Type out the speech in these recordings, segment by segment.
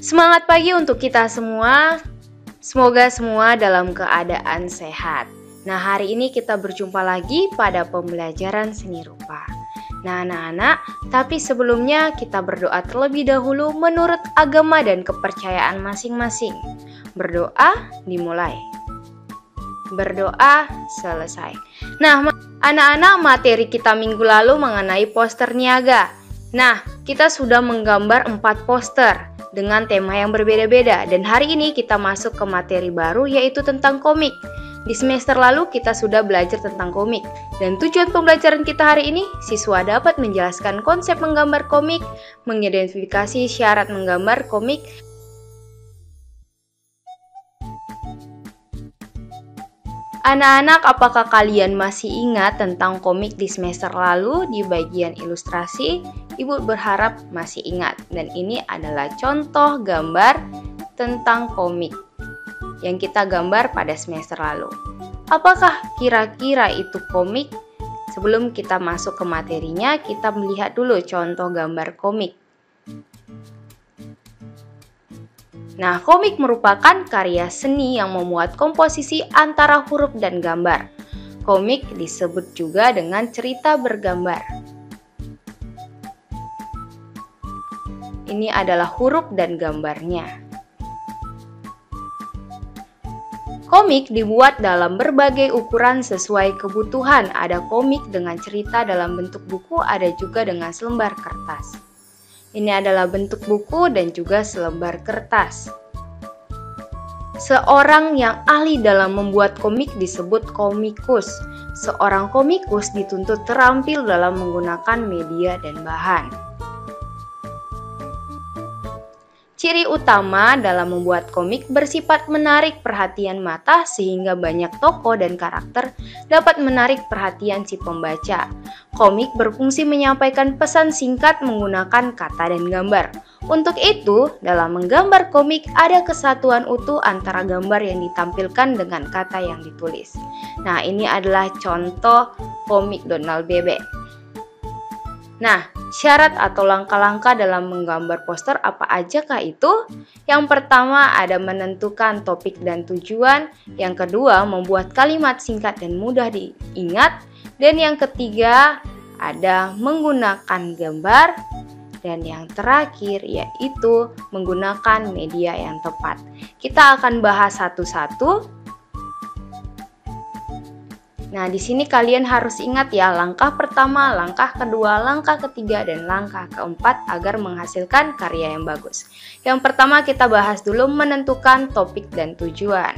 Semangat pagi untuk kita semua. Semoga semua dalam keadaan sehat. Nah, hari ini kita berjumpa lagi pada pembelajaran seni rupa. Nah, anak-anak, tapi sebelumnya kita berdoa terlebih dahulu menurut agama dan kepercayaan masing-masing. Berdoa dimulai. Berdoa selesai. Nah, anak-anak, materi kita minggu lalu mengenai poster niaga. Nah, kita sudah menggambar 4 poster dengan tema yang berbeda-beda, dan hari ini kita masuk ke materi baru yaitu tentang komik. Di semester lalu kita sudah belajar tentang komik, dan tujuan pembelajaran kita hari ini siswa dapat menjelaskan konsep menggambar komik, mengidentifikasi syarat menggambar komik. Anak-anak, apakah kalian masih ingat tentang komik di semester lalu di bagian ilustrasi? Ibu berharap masih ingat, dan ini adalah contoh gambar tentang komik yang kita gambar pada semester lalu. Apakah kira-kira itu komik? Sebelum kita masuk ke materinya, kita melihat dulu contoh gambar komik. Nah, komik merupakan karya seni yang memuat komposisi antara huruf dan gambar. Komik disebut juga dengan cerita bergambar. Ini adalah huruf dan gambarnya. Komik dibuat dalam berbagai ukuran sesuai kebutuhan. Ada komik dengan cerita dalam bentuk buku, ada juga dengan selembar kertas. Ini adalah bentuk buku dan juga selembar kertas. Seorang yang ahli dalam membuat komik disebut komikus. Seorang komikus dituntut terampil dalam menggunakan media dan bahan. Ciri utama dalam membuat komik bersifat menarik perhatian mata sehingga banyak tokoh dan karakter dapat menarik perhatian si pembaca. Komik berfungsi menyampaikan pesan singkat menggunakan kata dan gambar. Untuk itu, dalam menggambar komik ada kesatuan utuh antara gambar yang ditampilkan dengan kata yang ditulis. Nah, ini adalah contoh komik Donald Bebek. Nah, syarat atau langkah-langkah dalam menggambar poster apa aja kah itu? Yang pertama ada menentukan topik dan tujuan. Yang kedua membuat kalimat singkat dan mudah diingat. Dan yang ketiga ada menggunakan gambar. Dan yang terakhir yaitu menggunakan media yang tepat. Kita akan bahas satu-satu. Nah, di sini kalian harus ingat ya, langkah pertama, langkah kedua, langkah ketiga, dan langkah keempat agar menghasilkan karya yang bagus. Yang pertama kita bahas dulu menentukan topik dan tujuan.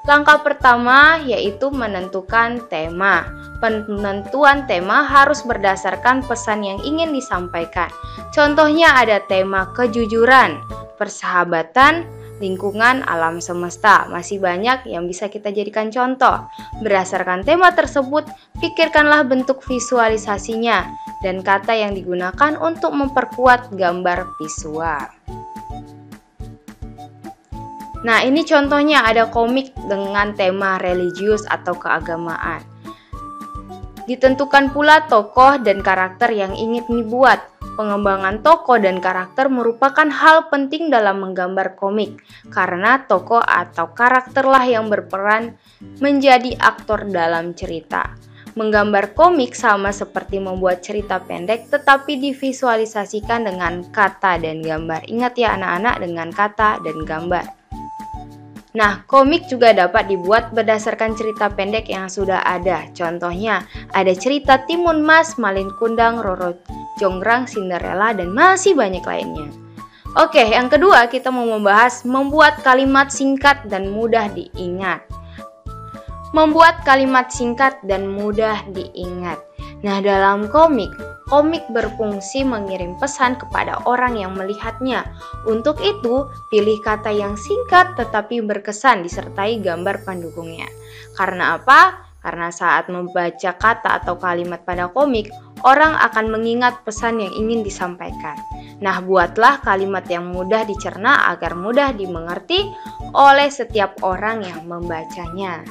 Langkah pertama yaitu menentukan tema. Penentuan tema harus berdasarkan pesan yang ingin disampaikan. Contohnya ada tema kejujuran, persahabatan, lingkungan, alam semesta. Masih banyak yang bisa kita jadikan contoh. Berdasarkan tema tersebut, pikirkanlah bentuk visualisasinya dan kata yang digunakan untuk memperkuat gambar visual. Nah, ini contohnya ada komik dengan tema religius atau keagamaan. Ditentukan pula tokoh dan karakter yang ingin dibuat. Pengembangan tokoh dan karakter merupakan hal penting dalam menggambar komik, karena tokoh atau karakterlah yang berperan menjadi aktor dalam cerita. Menggambar komik sama seperti membuat cerita pendek, tetapi divisualisasikan dengan kata dan gambar. Ingat ya anak-anak, dengan kata dan gambar. Nah, komik juga dapat dibuat berdasarkan cerita pendek yang sudah ada. Contohnya, ada cerita Timun Mas, Malin Kundang, Roro Jonggrang, Cinderella, dan masih banyak lainnya. Oke, yang kedua kita mau membahas membuat kalimat singkat dan mudah diingat. Membuat kalimat singkat dan mudah diingat. Nah, dalam komik berfungsi mengirim pesan kepada orang yang melihatnya. Untuk itu, pilih kata yang singkat tetapi berkesan disertai gambar pendukungnya. Karena apa? Karena saat membaca kata atau kalimat pada komik, orang akan mengingat pesan yang ingin disampaikan. Nah, buatlah kalimat yang mudah dicerna agar mudah dimengerti oleh setiap orang yang membacanya.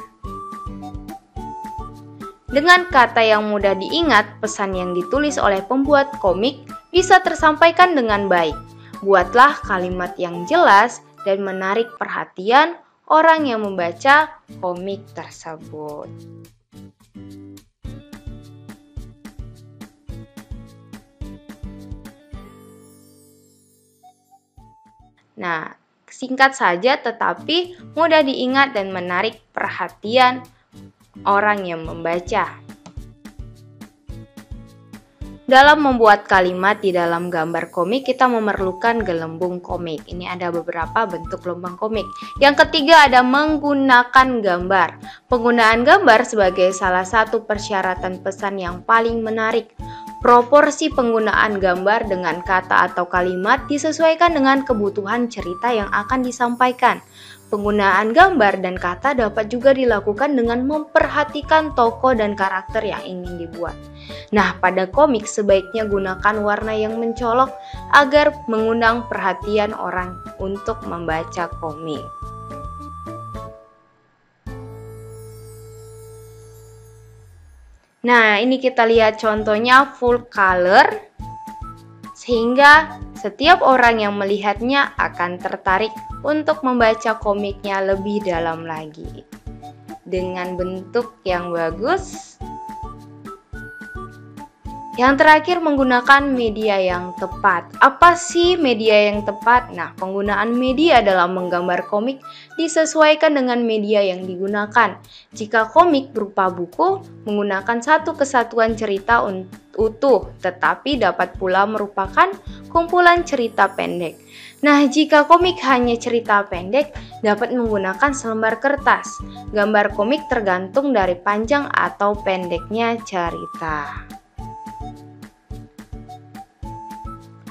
Dengan kata yang mudah diingat, pesan yang ditulis oleh pembuat komik bisa tersampaikan dengan baik. Buatlah kalimat yang jelas dan menarik perhatian orang yang membaca komik tersebut. Nah, singkat saja tetapi mudah diingat dan menarik perhatian orang yang membaca. Dalam membuat kalimat di dalam gambar komik, kita memerlukan gelembung komik. Ini ada beberapa bentuk gelembung komik. Yang ketiga ada menggunakan gambar. Penggunaan gambar sebagai salah satu persyaratan pesan yang paling menarik. Proporsi penggunaan gambar dengan kata atau kalimat disesuaikan dengan kebutuhan cerita yang akan disampaikan. Penggunaan gambar dan kata dapat juga dilakukan dengan memperhatikan tokoh dan karakter yang ingin dibuat. Nah, pada komik sebaiknya gunakan warna yang mencolok agar mengundang perhatian orang untuk membaca komik. Nah, ini kita lihat contohnya full color, sehingga setiap orang yang melihatnya akan tertarik untuk membaca komiknya lebih dalam lagi. Dengan bentuk yang bagus. Yang terakhir, menggunakan media yang tepat. Apa sih media yang tepat? Nah, penggunaan media dalam menggambar komik disesuaikan dengan media yang digunakan. Jika komik berupa buku, menggunakan satu kesatuan cerita utuh, tetapi dapat pula merupakan kumpulan cerita pendek. Nah, jika komik hanya cerita pendek, dapat menggunakan selembar kertas. Gambar komik tergantung dari panjang atau pendeknya cerita.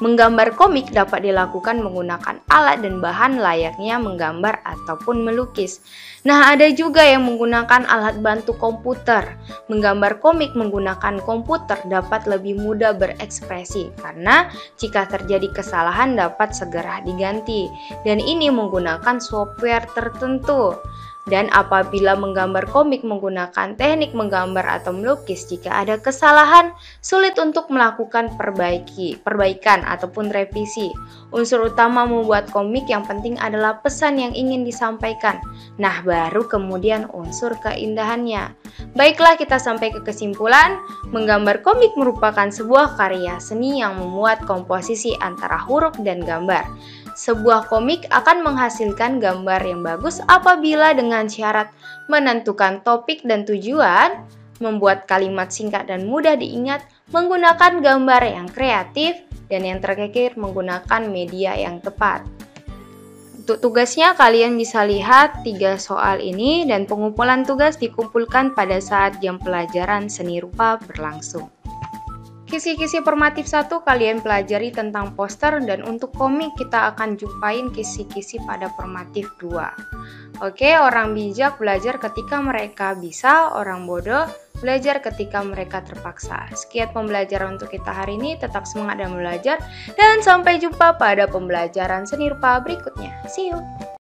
Menggambar komik dapat dilakukan menggunakan alat dan bahan layaknya menggambar ataupun melukis. Nah, ada juga yang menggunakan alat bantu komputer. Menggambar komik menggunakan komputer dapat lebih mudah berekspresi karena jika terjadi kesalahan dapat segera diganti. Dan ini menggunakan software tertentu. Dan apabila menggambar komik menggunakan teknik menggambar atau melukis, jika ada kesalahan, sulit untuk melakukan perbaikan ataupun revisi. Unsur utama membuat komik yang penting adalah pesan yang ingin disampaikan. Nah, baru kemudian unsur keindahannya. Baiklah, kita sampai ke kesimpulan. Menggambar komik merupakan sebuah karya seni yang memuat komposisi antara huruf dan gambar. Sebuah komik akan menghasilkan gambar yang bagus apabila dengan syarat menentukan topik dan tujuan, membuat kalimat singkat dan mudah diingat, menggunakan gambar yang kreatif, dan yang terakhir menggunakan media yang tepat. Untuk tugasnya kalian bisa lihat 3 soal ini dan pengumpulan tugas dikumpulkan pada saat jam pelajaran seni rupa berlangsung. Kisi-kisi formatif 1 kalian pelajari tentang poster dan untuk komik kita akan jumpain kisi-kisi pada formatif 2. Oke, orang bijak belajar ketika mereka bisa, orang bodoh belajar ketika mereka terpaksa. Sekian pembelajaran untuk kita hari ini, tetap semangat dan belajar dan sampai jumpa pada pembelajaran seni rupa berikutnya. See you!